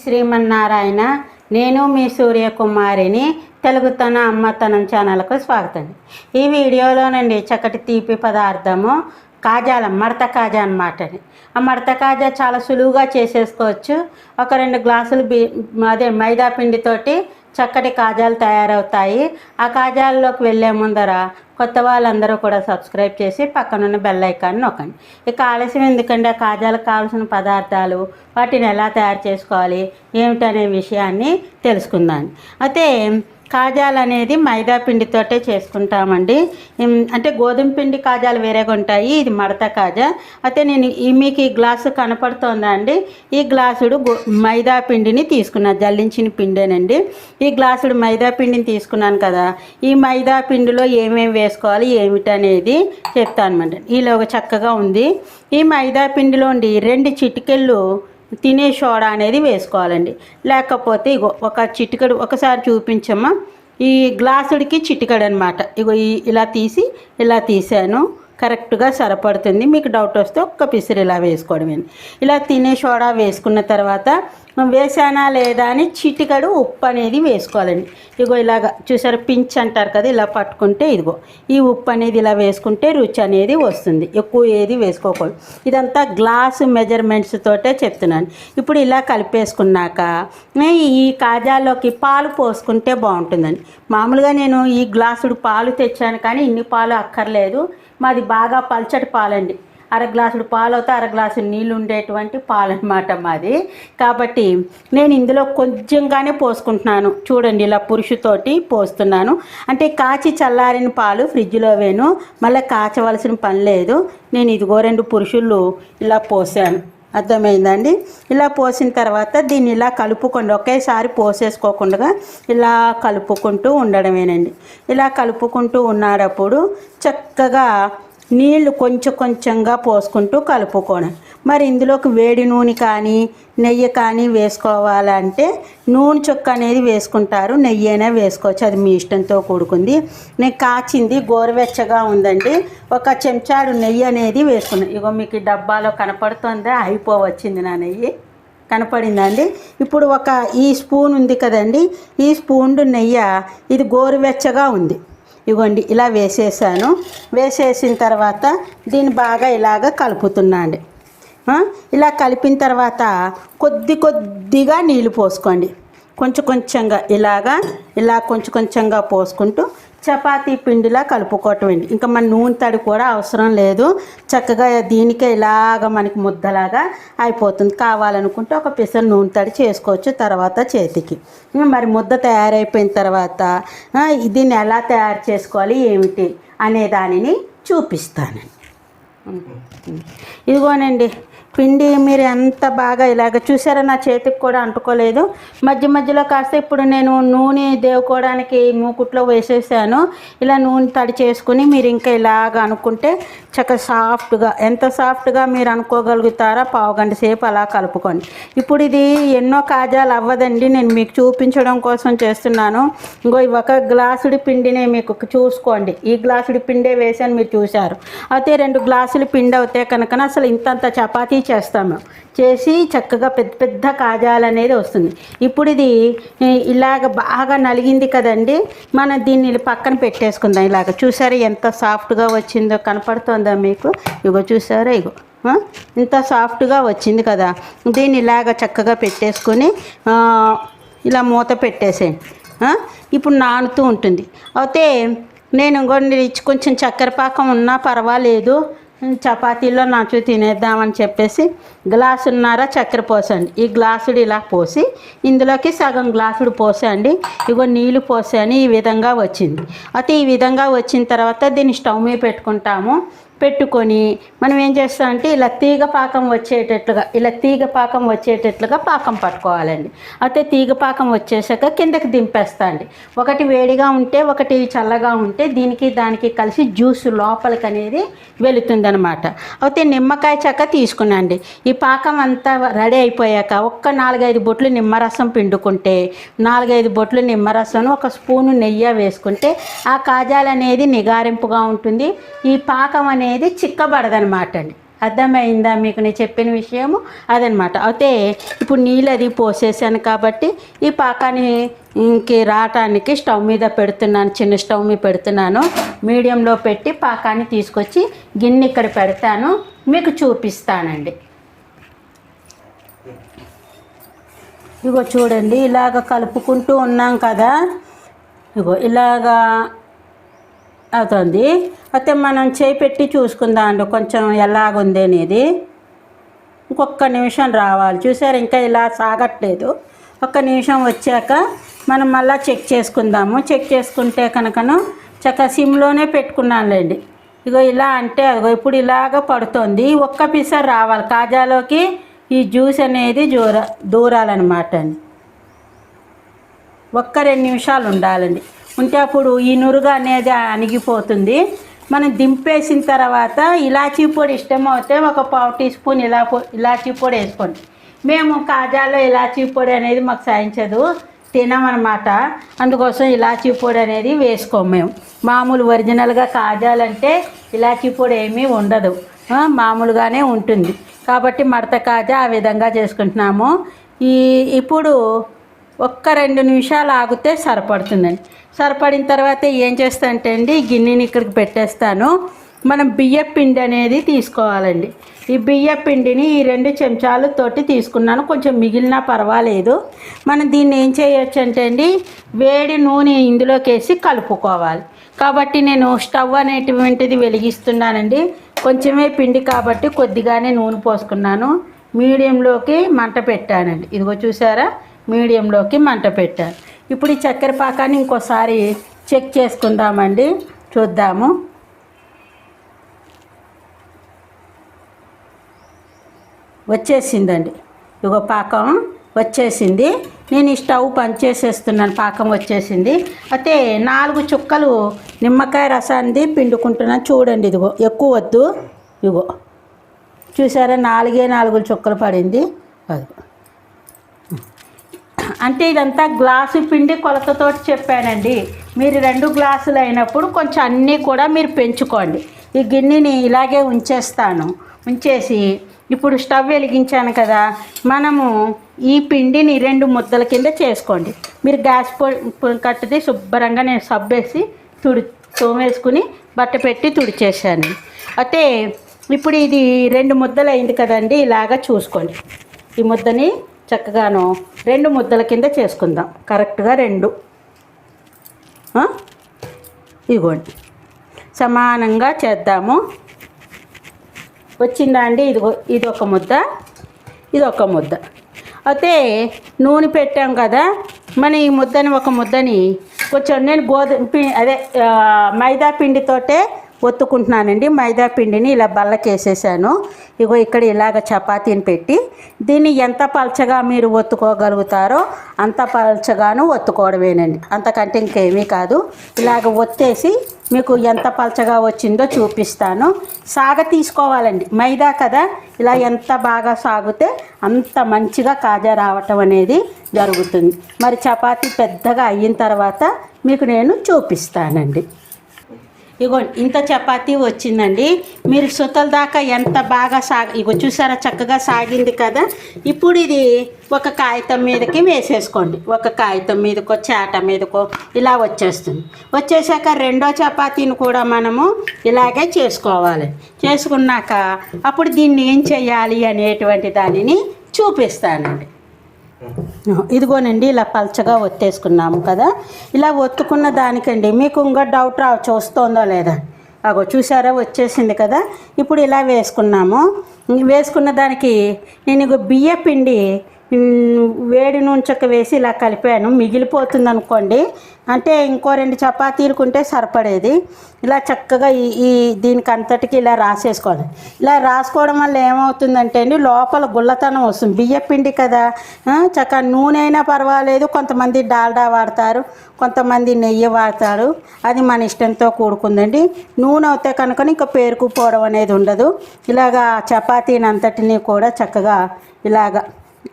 శ్రీమన్నారాయణ. నేను మీ సూర్యకుమారిని. తెలుగుతన అమ్మతనం ఛానల్కు స్వాగతం. ఈ వీడియోలోనండి చక్కటి తీపి పదార్థము కాజాల మడత కాజా అన్నమాట. ఆ మడత కాజా చాలా సులువుగా చేసేసుకోవచ్చు. ఒక 2 గ్లాసులు మైదా పిండితోటి చక్కటి కాజాలు తయారవుతాయి. ఆ కాజాల్లోకి వెళ్ళే ముందర కొత్త వాళ్ళందరూ కూడా సబ్స్క్రైబ్ చేసి పక్కనున్న బెల్ ఐకాన్ నొక్కండి. ఇక ఆలస్యం ఎందుకంటే ఆ కాజాలకు కావాల్సిన పదార్థాలు, వాటిని ఎలా తయారు చేసుకోవాలి ఏమిటనే విషయాన్ని తెలుసుకుందాం. అయితే కాజాలు అనేది మైదా పిండితోటే చేసుకుంటామండి. అంటే గోధుమ పిండి కాజాలు వేరేగా ఉంటాయి. ఇది మడత కాజా. అయితే నేను మీకు ఈ గ్లాసు కనపడుతుందా అండి? ఈ గ్లాసుడు మైదా పిండిని తీసుకున్నాను, జల్లించిన పిండేనండి. ఈ గ్లాసుడు మైదా పిండిని తీసుకున్నాను కదా. ఈ మైదా పిండిలో ఏమేమి వేసుకోవాలి ఏమిటనేది చెప్తాను అనమాట. ఈలోగా చక్కగా ఉంది. ఈ మైదా పిండిలో 2 చిటికెళ్ళు తినే సోడా అనేది వేసుకోవాలండి. లేకపోతే ఇగో ఒక చిటికెడు, ఒకసారి చూపించమ్మా. ఈ గ్లాసుడికి చిటికెడు అనమాట. ఇగో ఇలా తీసాను. కరెక్ట్గా సరిపడుతుంది. మీకు డౌట్ వస్తే ఒక్క పిసిరి ఇలా వేసుకోవడమే. ఇలా తినే సోడా వేసుకున్న తర్వాత వేసానా లేదా అని చిటికెడు ఉప్పు అనేది వేసుకోవాలండి. ఇగో ఇలాగ చూసారు, పించ్ అంటారు కదా, ఇలా పట్టుకుంటే ఇదిగో ఈ ఉప్పు అనేది ఇలా వేసుకుంటే రుచి అనేది వస్తుంది. ఎక్కువ ఏది వేసుకోకూడదు. ఇదంతా గ్లాసు మెజర్మెంట్స్ తోటే చెప్తున్నాను. ఇప్పుడు ఇలా కలిపేసుకున్నాక ఈ కాజాల్లోకి పాలు పోసుకుంటే బాగుంటుందండి. మామూలుగా నేను ఈ గ్లాసుడు పాలు తెచ్చాను, కానీ ఇన్ని పాలు అక్కర్లేదు. మాది బాగా పల్చటి పాలండి. 1/2 గ్లాసుడు పాలు అవుతా 1/2 గ్లాసు నీళ్ళు ఉండేటువంటి పాలు అనమాట మాది. కాబట్టి నేను ఇందులో కొంచెంగానే పోసుకుంటున్నాను. చూడండి, ఇలా పురుషుతోటి పోస్తున్నాను. అంటే కాచి చల్లారిన పాలు ఫ్రిడ్జ్లో వేను, మళ్ళీ కాచవలసిన పని లేదు. నేను ఇదిగో 2 పురుషులు ఇలా పోసాను. అర్థమైందండి? ఇలా పోసిన తర్వాత దీన్ని ఇలా కలుపుకోండి. ఒకేసారి పోసేసుకోకుండా ఇలా కలుపుకుంటూ ఉండడమేనండి. ఇలా కలుపుకుంటూ ఉన్నప్పుడు చక్కగా నీళ్లు కొంచెంగా పోసుకుంటూ కలుపుకోండి. మరి ఇందులోకి వేడి నూనె కానీ నెయ్యి కానీ వేసుకోవాలంటే నూనె చుక్క అనేది వేసుకుంటారు, నెయ్యి అయినా వేసుకోవచ్చు, అది మీ ఇష్టంతో కూడుకుంది. నేను కాచింది గోరువెచ్చగా ఉందండి. 1 చెంచాడు నెయ్యి అనేది వేసుకున్నాను. ఇగో మీకు డబ్బాలో కనపడుతుందా? అయిపోవచ్చింది నా నెయ్యి. కనపడిందండి. ఇప్పుడు ఈ స్పూన్ ఉంది కదండి, ఈ స్పూన్ నెయ్యి ఇది గోరువెచ్చగా ఉంది. ఇవ్వండి, ఇలా వేసేసాను. వేసేసిన తర్వాత దీన్ని బాగా ఇలాగ కలుపుతున్నాండి. ఇలా కలిపిన తర్వాత కొద్దిగా నీళ్ళు పోసుకోండి. కొంచెంగా ఇలా కొంచెంగా పోసుకుంటూ చపాతీ పిండిలా కలుపుకోవటమండి. ఇంకా మన నూనె తడి కూడా అవసరం లేదు. చక్కగా దీనికే ఇలాగ మనకి ముద్దలాగా అయిపోతుంది. కావాలనుకుంటే ఒక పిసరు నూనె తడి చేసుకోవచ్చు తర్వాత చేతికి. మరి ముద్ద తయారైపోయిన తర్వాత దీన్ని ఎలా తయారు చేసుకోవాలి ఏమిటి అనే దానిని చూపిస్తానండి. ఇదిగోనండి పిండి. మీరు ఎంత బాగా ఇలాగ చూసారా, నా చేతికి కూడా అంటుకోలేదు. మధ్యలో కాస్త ఇప్పుడు నేను నూనె దేవుకోవడానికి మూకుట్లో వేసేసాను. ఇలా నూనె తడి చేసుకుని మీరు ఇంకా ఇలాగ అనుకుంటే చక్కగా సాఫ్ట్గా, ఎంత సాఫ్ట్గా మీరు అనుకోగలుగుతారా 1/2 గంట సేపు అలా కలుపుకోండి. ఇప్పుడు ఇది ఎన్నో కాజాలు అవ్వదండి, నేను మీకు చూపించడం కోసం చేస్తున్నాను. ఇంకో 1 గ్లాసుడి పిండినే మీకు చూసుకోండి. ఈ గ్లాసుడి పిండే వేసాను, మీరు చూశారు. అయితే 2 గ్లాసులు పిండి అవుతే కనుక అసలు ఇంతంత చపాతీ చేస్తాము. చేసి చక్కగా పెద్ద కాజాలు అనేది వస్తుంది. ఇప్పుడు ఇది ఇలాగ బాగా నలిగింది కదండి, మనం దీన్ని పక్కన పెట్టేసుకుందాం. ఇలాగ చూసారా ఎంత సాఫ్ట్గా వచ్చిందో, కనపడుతుందా మీకు? ఇగో చూసారా, ఇగో ఇంత సాఫ్ట్గా వచ్చింది కదా. దీన్ని ఇలాగ చక్కగా పెట్టేసుకొని ఇలా మూత పెట్టేసేయండి. ఇప్పుడు నానుతూ ఉంటుంది. అయితే నేను కొంచెం చక్కెర పాకం ఉన్నా పర్వాలేదు, చపాతీలో నాచు తినేద్దామని చెప్పేసి గ్లాసున్నర చక్కెర పోసండి. ఈ గ్లాసుడు ఇలా పోసి ఇందులోకి సగం గ్లాసుడు పోసండి. ఇగో నీళ్ళు పోసాను. ఈ విధంగా వచ్చింది. అయితే ఈ విధంగా వచ్చిన తర్వాత దీన్ని స్టవ్ మీద పెట్టుకుంటాము. పెట్టుకొని మనం ఏం చేస్తామంటే ఇలా తీగ పాకం వచ్చేటట్లుగా పాకం పట్టుకోవాలండి. అయితే తీగ పాకం వచ్చేసాక కిందకి దింపేస్తా అండి. ఒకటి వేడిగా ఉంటే ఒకటి చల్లగా ఉంటే దానికి కలిసి జ్యూస్ లోపలికి అనేది వెళుతుందనమాట. అయితే నిమ్మకాయ చెక్క తీసుకున్నాండి. ఈ పాకం అంతా రెడీ అయిపోయాక ఒక్క 4-5 బొట్లు నిమ్మరసం పిండుకుంటే 4-5 బొట్లు నిమ్మరసం ఒక స్పూను నెయ్యి వేసుకుంటే ఆ కాజాలు అనేది నిగారింపుగా ఉంటుంది. ఈ పాకం అనేది చిక్కబడదనమాట అండి. అర్థమైందా మీకు నేను చెప్పిన విషయము? అదనమాట. అయితే ఇప్పుడు నీళ్ళు అది పోసేసాను కాబట్టి ఈ పాకానికి రావటానికి స్టవ్ మీద పెడుతున్నాను. చిన్న స్టవ్ మీద పెడుతున్నాను. మీడియంలో పెట్టి పాకాన్ని తీసుకొచ్చి గిన్నె ఇక్కడ పెడతాను, మీకు చూపిస్తానండి. ఇగో చూడండి, ఇలాగ కలుపుకుంటూ ఉన్నాం కదా, ఇగో ఇలాగా అవుతుంది. అయితే మనం చేయి పెట్టి చూసుకుందాం అండి కొంచెం ఎలాగుంది అనేది. ఇంకొక నిమిషం రావాలి. చూసారు, ఇంకా ఇలా సాగట్లేదు. ఒక్క నిమిషం వచ్చాక మనం మళ్ళీ చెక్ చేసుకుందాము. చెక్ చేసుకుంటే కనుకను చక్కగా సిమ్లోనే పెట్టుకున్నానులేండి. ఇగో ఇలా అంటే అదిగో ఇప్పుడు ఇలాగ పడుతుంది. ఒక్క పిసర్ రావాలి కాజాలోకి, ఈ జ్యూస్ అనేది దూరాలన్నమాట అండి. ఒక్క 2 నిమిషాలు ఉండాలండి. ఉంటే అప్పుడు ఈ నురుగు అనేది అణిగిపోతుంది. మనం దింపేసిన తర్వాత ఇలాచీ పొడి ఇష్టమైతే ఒక 1/2 టీ స్పూన్ ఇలాచీ పొడి వేసుకోండి. మేము కాజాలో ఇలాచీ పొడి అనేది మాకు సాయించదు, తినమన్నమాట. అందుకోసం ఇలాచీ పొడి అనేది వేసుకోము మేము. మామూలు ఒరిజినల్గా కాజాలంటే ఇలాచీ పొడి ఏమీ ఉండదు, మామూలుగానే ఉంటుంది. కాబట్టి మడత కాజా ఆ విధంగా చేసుకుంటున్నాము. ఇప్పుడు ఒక్క 2 నిమిషాలు ఆగితే సరిపడుతుందండి. సరిపడిన తర్వాత ఏం చేస్తానంటే అండి, గిన్నెని ఇక్కడికి పెట్టేస్తాను. మనం బియ్యం పిండి అనేది తీసుకోవాలండి. ఈ బియ్యం పిండిని ఈ 2 చెంచాలతోటి తీసుకున్నాను. కొంచెం మిగిలినా పర్వాలేదు. మనం దీన్ని ఏం చేయొచ్చు అంటే అండి, వేడి నూనె ఇందులోకి వేసి కలుపుకోవాలి. కాబట్టి నేను స్టవ్ అనేటువంటిది వెలిగిస్తున్నానండి. కొంచెమే పిండి కాబట్టి కొద్దిగానే నూనె పోసుకున్నాను. మీడియంలోకి మంట పెట్టానండి. ఇదిగో చూసారా, మీడియంలోకి మంట పెట్టాను. ఇప్పుడు ఈ చక్కెర పాకాన్ని ఇంకోసారి చెక్ చేసుకుందామండి, చూద్దాము. వచ్చేసిందండి, ఇగో పాకం వచ్చేసింది. నేను ఈ స్టవ్ పనిచేసేస్తున్నాను, పాకం వచ్చేసింది. అయితే 4 చుక్కలు నిమ్మకాయ రసాన్ని పిండుకుంటున్నాను. చూడండి, ఇదిగో ఎక్కువ వద్దు, ఇగో చూసారా 4 చుక్కలు పడింది. అది అంటే ఇదంతా గ్లాసు పిండి కొలతతో చెప్పానండి. మీరు 2 గ్లాసులు అయినప్పుడు కొంచెం అన్నీ కూడా మీరు పెంచుకోండి. ఈ గిన్నెని ఇలాగే ఉంచేసి ఇప్పుడు స్టవ్ వెలిగించాను కదా, మనము ఈ పిండిని 2 ముద్దల కింద చేసుకోండి. మీరు గ్యాస్ కట్టుది శుభ్రంగా నేను సబ్బేసి తోమేసుకుని బట్ట పెట్టి తుడిచేసాను. అయితే ఇప్పుడు ఇది 2 ముద్దలు అయింది కదండి, ఇలాగా చూసుకోండి. ఈ ముద్దని చక్కగాను 2 ముద్దల కింద చేసుకుందాం. కరెక్ట్గా 2 ఇదిగోండి సమానంగా చేద్దాము. వచ్చిందా అండి? ఇది ఒక ముద్ద, ఇది ఒక ముద్ద. అయితే నూనె పెట్టాం కదా, మన ఈ ముద్దని ఒక ముద్దని కొంచెం నేను మైదా పిండితోటే ఒత్తుకుంటున్నానండి. మైదా పిండిని ఇలా బల్లకేసేసాను. ఇగో ఇక్కడ ఇలాగ చపాతీని పెట్టి దీన్ని ఎంత పలచగా మీరు ఒత్తుకోగలుగుతారో అంత పలచగాను ఒత్తుకోవడమేనండి, అంతకంటే ఇంకేమీ కాదు. ఇలాగ ఒత్తేసి మీకు ఎంత పలచగా వచ్చిందో చూపిస్తాను. సాగ తీసుకోవాలండి, మైదా కదా, ఇలా ఎంత బాగా సాగితే అంత మంచిగా కాజా రావటం అనేది జరుగుతుంది. మరి చపాతీ పెద్దగా అయిన తర్వాత మీకు నేను చూపిస్తానండి. ఇగో ఇంత చపాతీ వచ్చిందండి. మీరు సుతల దాకా ఎంత బాగా ఇగో చూసారా చక్కగా సాగింది కదా. ఇప్పుడు ఇది ఒక కాగితం మీదకి వేసేసుకోండి. ఒక కాగితం మీదకో చాట మీదకో ఇలా వచ్చేస్తుంది. వచ్చేసాక రెండో చపాతీని కూడా మనము ఇలాగే చేసుకోవాలి. చేసుకున్నాక అప్పుడు దీన్ని ఏం చేయాలి అనేటువంటి దానిని చూపిస్తానండి. ఇదిగోనండి ఇలా పల్చగా ఒత్తేసుకున్నాము కదా. ఇలా ఒత్తుకున్న దానికండి మీకు ఇంకా డౌట్ రావచ్చు వస్తుందో లేదా. అగో చూసారా వచ్చేసింది కదా. ఇప్పుడు ఇలా వేసుకున్నాము. వేసుకున్న దానికి నేను బియ్య పిండి వేడి నూనె వేసి ఇలా కలిపాను. మిగిలిపోతుంది అనుకోండి, అంటే ఇంకో 2 చపాతీలకు ఉంటే సరిపడేది. ఇలా చక్కగా ఈ దీనికి అంతటికి ఇలా రాసేసుకోవాలి. ఇలా రాసుకోవడం వల్ల ఏమవుతుందంటే అండి, లోపల గుల్లతనం వస్తుంది. బియ్యపిండి కదా, చక్కగా నూనె అయినా పర్వాలేదు. కొంతమంది డాల్డా వాడతారు, కొంతమంది నెయ్యి వాడతారు. అది మన ఇష్టంతో కూడుకుందండి. నూనె అవుతే కనుక ఇంకా పేరుకుపోవడం అనేది ఉండదు. ఇలాగా చపాతీని అంతటినీ కూడా చక్కగా ఇలాగా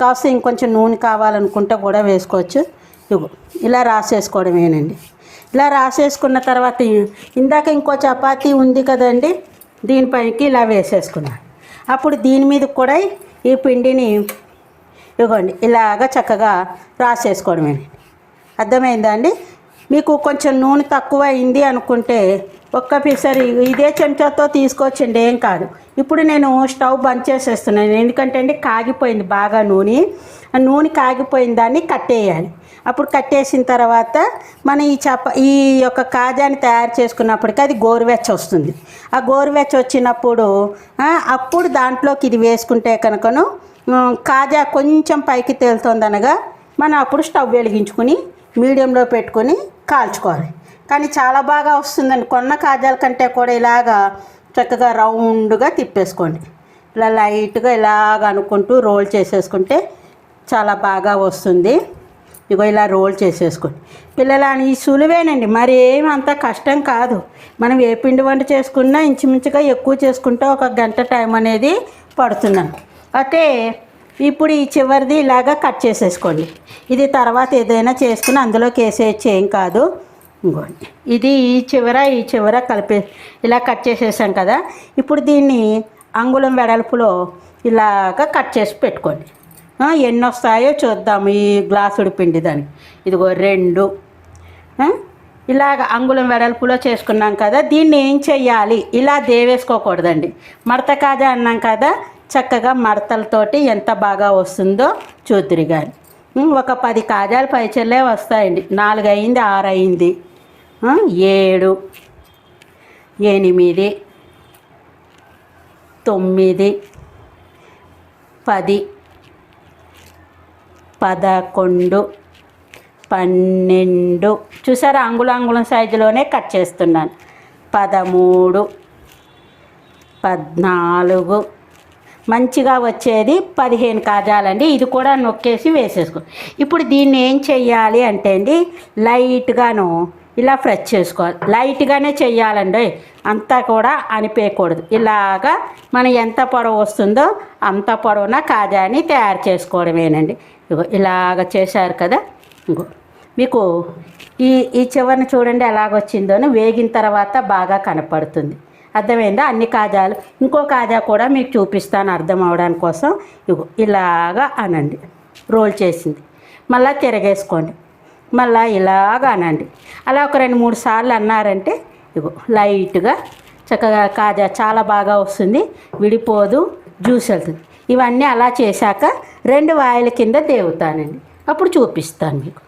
కాస్త ఇంకొంచెం నూనె కావాలనుకుంటే కూడా వేసుకోవచ్చు. ఇగో ఇలా రాసేసుకోవడమేనండి. ఇలా రాసేసుకున్న తర్వాత ఇందాక ఇంకో చపాతీ ఉంది కదండి, దీనిపైకి ఇలా వేసేసుకున్నాను. అప్పుడు దీని మీద కూడా ఈ పిండిని ఇవ్వండి ఇలాగ చక్కగా రాసేసుకోవడమేనండి. అర్థమైందా అండి? మీకు కొంచెం నూనె తక్కువ అయింది అనుకుంటే ఒక్క పిసరి ఇదే చెంచాతో తీసుకోవచ్చండి, ఏం కాదు. ఇప్పుడు నేను స్టవ్ బంద్ చేసేస్తున్నాను, ఎందుకంటే అండి కాగిపోయింది బాగా నూనె. ఆ నూనె కాగిపోయిన దాన్ని కట్టేయాలి. అప్పుడు కట్టేసిన తర్వాత మనం ఈ యొక్క కాజాని తయారు చేసుకున్నప్పటికీ అది గోరువెచ్చ వస్తుంది. ఆ గోరువెచ్చ వచ్చినప్పుడు అప్పుడు దాంట్లోకి ఇది వేసుకుంటే కనుకను కాజా కొంచెం పైకి తేలుతుంది అనగా మనం అప్పుడు స్టవ్ వెలిగించుకుని మీడియంలో పెట్టుకొని కాల్చుకోవాలి. కానీ చాలా బాగా వస్తుందండి. కొన్న కాజాల కంటే కూడా ఇలాగా చక్కగా రౌండ్గా తిప్పేసుకోండి. ఇలా లైట్గా ఇలాగ అనుకుంటూ రోల్ చేసేసుకుంటే చాలా బాగా వస్తుంది. ఇగో ఇలా రోల్ చేసేసుకోండి. పిల్లలని ఈ సులువేనండి, మరి ఏమి అంత కష్టం కాదు. మనం ఏ పిండి వంట చేసుకున్నా ఇంచుమించుగా ఎక్కువ చేసుకుంటే 1 గంట టైం అనేది పడుతుందండి. అయితే ఇప్పుడు ఈ చివరిది ఇలాగా కట్ చేసేసుకోండి. ఇది తర్వాత ఏదైనా చేసుకుని అందులోకి వేసేయచ్చు, ఏం కాదు. ఇంకోండి ఇది ఈ చివర కలిపి ఇలా కట్ చేసేసాం కదా. ఇప్పుడు దీన్ని అంగుళం వెడల్పులో ఇలాగ కట్ చేసి పెట్టుకోండి. ఎన్ని వస్తాయో చూద్దాము ఈ గ్లాసుడి పిండి దానికి. ఇదిగో 2 ఇలాగ అంగుళం వెడల్పులో చేసుకున్నాం కదా. దీన్ని ఏం చెయ్యాలి, ఇలా దేవేసుకోకూడదండి. మడత కాజా అన్నాం కదా, చక్కగా మడతలతోటి ఎంత బాగా వస్తుందో చూద్దురు కానీ. ఒక 10 కాజాలు పైచెల్లే వస్తాయండి. 4 అయింది, 6 అయింది, 7, 8, 9, 10, 11, 12 చూసారా, అంగుళం సైజులోనే కట్ చేస్తున్నాను. 13, 14 మంచిగా వచ్చేది 15 కాజాలండి. ఇది కూడా నొక్కేసి వేసేసుకో. ఇప్పుడు దీన్ని ఏం చెయ్యాలి అంటే అండి, లైట్గాను ఇలా ఫ్రెష్ చేసుకోవాలి. లైట్గానే చెయ్యాలండి, అంతా కూడా అనిపేయకూడదు. ఇలాగా మనం ఎంత పొడవు వస్తుందో అంత పొడవున కాజాని తయారు చేసుకోవడమేనండి. ఇగో ఇలాగ చేశారు కదా. ఇంకో మీకు ఈ చివరిని చూడండి ఎలాగొచ్చిందో, వేగిన తర్వాత బాగా కనపడుతుంది. అర్థమైందా? అన్ని కాజాలు, ఇంకో కాజా కూడా మీకు చూపిస్తాను అర్థం అవడానికి కోసం. ఇగో ఇలాగా అనండి, రోల్ చేసింది మళ్ళీ తిరగేసుకోండి, మళ్ళీ ఇలాగా అనండి. అలా ఒక 2-3 సార్లు అన్నారంటే ఇగో లైట్గా చక్కగా కాజా చాలా బాగా వస్తుంది, విడిపోదు, జ్యూస్ వెళ్తుంది. ఇవన్నీ అలా చేశాక 2 వాయిల కింద దేవుతానండి, అప్పుడు చూపిస్తాను మీకు.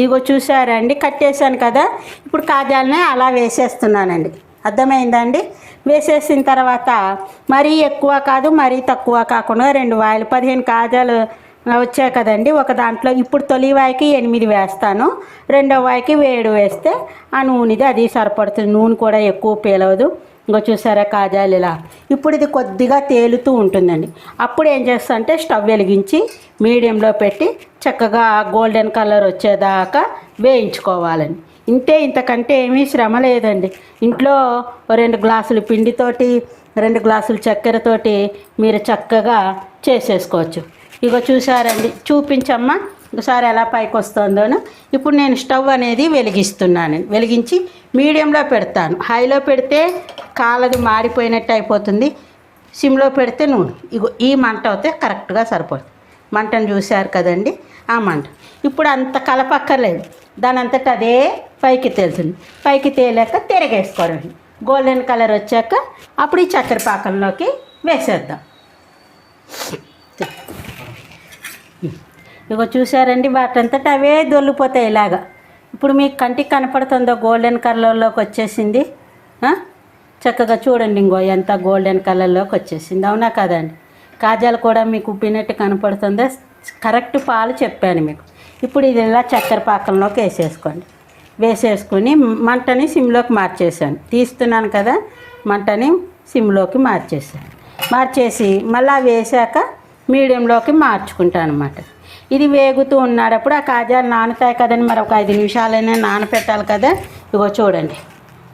ఇగో చూసారండి, కట్టేశాను కదా. ఇప్పుడు కాజాలని అలా వేసేస్తున్నానండి. అర్థమైందండి? వేసేసిన తర్వాత మరీ ఎక్కువ కాదు, మరీ తక్కువ కాకుండా 2 వాయిలు 15 కాజాలు వచ్చాయి కదండి. ఒక దాంట్లో ఇప్పుడు తొలి వాయికి 8 వేస్తాను, రెండో వాయికి 7 వేస్తే ఆ నూనెది అది సరిపడుతుంది. నూనె కూడా ఎక్కువ పేలవదు. ఇంకో చూసారా కాజాలు ఇలా. ఇప్పుడు ఇది కొద్దిగా తేలుతూ ఉంటుందండి. అప్పుడు ఏం చేస్తా అంటే స్టవ్ వెలిగించి మీడియంలో పెట్టి చక్కగా గోల్డెన్ కలర్ వచ్చేదాకా వేయించుకోవాలండి. ఇంతకంటే ఏమీ శ్రమ లేదండి. ఇంట్లో 2 గ్లాసులు పిండితోటి 2 గ్లాసులు చక్కెరతోటి మీరు చక్కగా చేసేసుకోవచ్చు. ఇగో చూసారండి, చూపించమ్మా ఒకసారి ఎలా పైకి వస్తుందోను. ఇప్పుడు నేను స్టవ్ అనేది వెలిగిస్తున్నాను. వెలిగించి మీడియంలో పెడతాను. హైలో పెడితే కాలది మాడిపోయినట్టు అయిపోతుంది, సిమ్లో పెడితే నూనె. ఇగో ఈ మంట అయితే కరెక్ట్గా సరిపోతుంది. మంటను చూశారు కదండి, ఆ మంట. ఇప్పుడు అంత కలపక్కర్లేదు, దాని అంతటా అదే పైకి తేలుతుంది. పైకి తేలాక తిరగేసుకోవడం. గోల్డెన్ కలర్ వచ్చాక అప్పుడు ఈ చక్కెర పాకంలోకి వేసేద్దాం. ఇగో చూసారండి, వాటంతటా అవే దొల్లిపోతాయి ఇలాగా. ఇప్పుడు మీకు కంటికి కనపడుతుందో గోల్డెన్ కలర్లోకి వచ్చేసింది. చక్కగా చూడండి, ఇంకో ఎంత గోల్డెన్ కలర్లోకి వచ్చేసింది, అవునా కదండి? కాజాలు కూడా మీకు ఉబ్బినట్టు కనపడుతుందా? కరెక్ట్ పాలు చెప్పాను మీకు. ఇప్పుడు ఇది ఇలా చక్కెర పాకంలోకి వేసేసుకుని మంటని సిమ్లోకి మార్చేసాను. తీస్తున్నాను కదా, మంటని సిమ్లోకి మార్చేసి మళ్ళీ వేసాక మీడియంలోకి మార్చుకుంటాను అనమాట. ఇది వేగుతూ ఉన్నాడప్పుడు ఆ కాజాలు నానుతాయి కదండి, మరి ఒక 5 నిమిషాలైనా నానపెట్టాలి కదా. ఇగో చూడండి,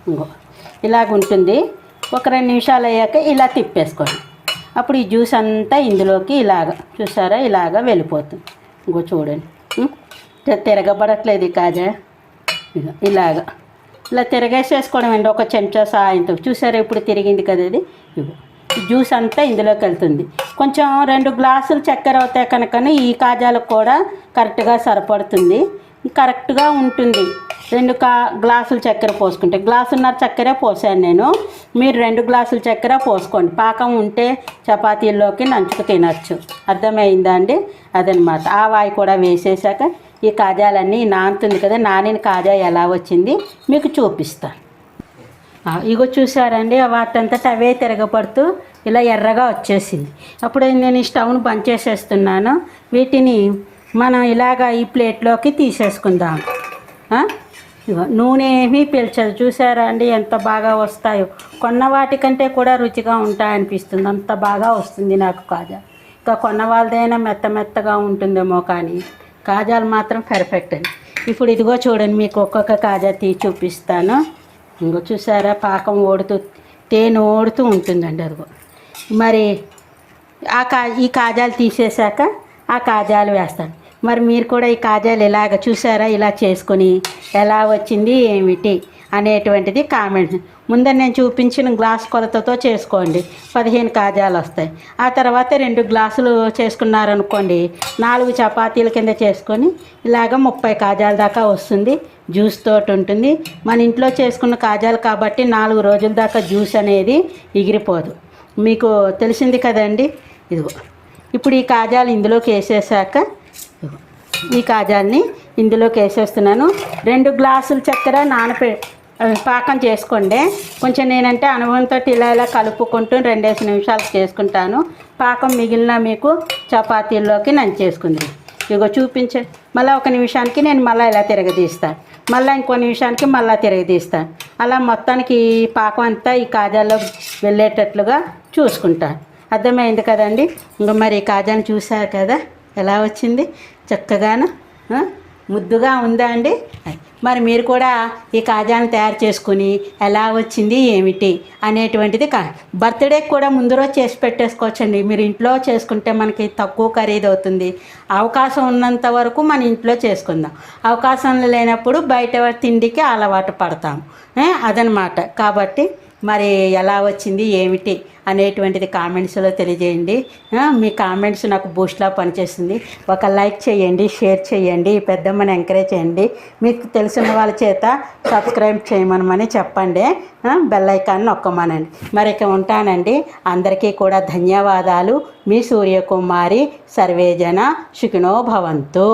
ఇంకో ఇలాగుంటుంది. ఒక 2 నిమిషాలు అయ్యాక ఇలా తిప్పేసుకోండి. అప్పుడు ఈ జ్యూస్ అంతా ఇందులోకి చూసారా ఇలాగా వెళ్ళిపోతుంది. ఇంకో చూడండి, తిరగబడట్లేదు ఈ కాజా. ఇలా తిరగేసేసుకోవడం అండి ఒక చెంచా సాయంతో. చూసారా ఇప్పుడు తిరిగింది కదా ఇది. జ్యూస్ అంతా ఇందులోకి వెళ్తుంది. కొంచెం 2 గ్లాసులు చక్కెర అవుతాయి కనుక ఈ కాజాలకు కూడా కరెక్ట్గా సరిపడుతుంది, కరెక్ట్గా ఉంటుంది. 2 గ్లాసులు చక్కెర పోసుకుంటే, గ్లాసున్నర చక్కెర పోసాను నేను. మీరు 2 గ్లాసులు చక్కెర పోసుకోండి. పాకం ఉంటే చపాతీల్లోకి నంచుకు తినచ్చు. అర్థమైందా అండి? అదనమాట. ఆవాయి కూడా వేసేసాక ఈ కాజాలన్నీ నానుతుంది కదా, నానిన కాజా ఎలా వచ్చింది మీకు చూపిస్తాను. ఇగో చూసారండి, వాటంతట అవే తిరగబడుతూ ఇలా ఎర్రగా వచ్చేసింది. అప్పుడు నేను ఈ స్టవ్ను బంద్ చేసేస్తున్నాను. వీటిని మనం ఇలాగా ఈ ప్లేట్లోకి తీసేసుకుందాం. నూనె ఏమీ పీల్చదు. చూసారా అండి ఎంత బాగా వస్తాయో. కొన్న వాటికంటే కూడా రుచిగా ఉంటాయనిపిస్తుంది, అంత బాగా వస్తుంది నాకు కాజా. ఇంకా కొన్న వాళ్ళదైనా మెత్తగా ఉంటుందేమో, కానీ కాజాలు మాత్రం పర్ఫెక్ట్ అండి. ఇప్పుడు ఇదిగో చూడండి, మీకు ఒక్కొక్క కాజా తీసి చూపిస్తాను. ఇంకో చూసారా పాకం తేనె ఓడుతూ ఉంటుందండి. అదిగో మరి ఈ కాజాలు తీసేసాక ఆ కాజాలు వేస్తాను. మరి మీరు కూడా ఈ కాజాలు ఇలాగ చూసారా, ఇలా చేసుకొని ఎలా వచ్చింది ఏమిటి అనేటువంటిది కామెంట్స్. ముందర నేను చూపించిన గ్లాస్ కొలతతో చేసుకోండి, 15 కాజాలు వస్తాయి. ఆ తర్వాత 2 గ్లాసులు చేసుకున్నారనుకోండి, 4 చపాతీల కింద చేసుకొని ఇలాగ 30 కాజాల దాకా వస్తుంది. జ్యూస్ తోటి ఉంటుంది. మన ఇంట్లో చేసుకున్న కాజాలు కాబట్టి 4 రోజుల దాకా జ్యూస్ అనేది ఎగిరిపోదు. మీకు తెలిసింది కదండి. ఇదిగో ఇప్పుడు ఈ కాజాలు ఇందులోకి వేసేసాక ఈ కాజాలని ఇందులోకి వేసేస్తున్నాను. 2 గ్లాసులు చక్కెర పాకం చేసుకోండి. కొంచెం నేనంటే అనుభవంతో ఇలా కలుపుకుంటూ 2 నిమిషాలు చేసుకుంటాను. పాకం మిగిలిన మీకు చపాతీల్లోకి నంచేసుకుంది. ఇగో చూపించండి. మళ్ళీ 1 నిమిషానికి నేను మళ్ళీ ఇలా తిరగదీస్తాను, మళ్ళీ ఇంకో నిమిషానికి మళ్ళీ తిరగదీస్తాను. అలా మొత్తానికి ఈ పాకం అంతా ఈ కాజాల్లో వెళ్ళేటట్లుగా చూసుకుంటాను. అర్థమైంది కదండి. ఇంకా మరి ఈ కాజాను చూసారు కదా ఎలా వచ్చింది, చక్కగాను ముద్దుగా ఉందా అండి. మరి మీరు కూడా ఈ కాజాను తయారు చేసుకుని ఎలా వచ్చింది ఏమిటి అనేటువంటిది బర్త్డేకి కూడా ముందు రోజు చేసి పెట్టేసుకోవచ్చండి. మీరు ఇంట్లో చేసుకుంటే మనకి తక్కువ ఖరీదు అవుతుంది. అవకాశం ఉన్నంత వరకు మన ఇంట్లో చేసుకుందాం, అవకాశం లేనప్పుడు బయట తిండికి అలవాటు పడతాం. అదనమాట. కాబట్టి మరి ఎలా వచ్చింది ఏమిటి అనేటువంటిది కామెంట్స్లో తెలియజేయండి. మీ కామెంట్స్ నాకు బూస్ట్లా పనిచేస్తుంది. ఒక లైక్ చేయండి, షేర్ చేయండి, పెద్దమ్మని ఎంకరేజ్ చేయండి. మీకు తెలిసిన వాళ్ళ చేత సబ్స్క్రైబ్ చేయమని చెప్పండి, బెల్ ఐకాన్ నొక్కమనండి. మరి ఇక ఉంటానండి. అందరికీ కూడా ధన్యవాదాలు. మీ సూర్యకుమారి. సర్వేజన సుఖినో భవంతు.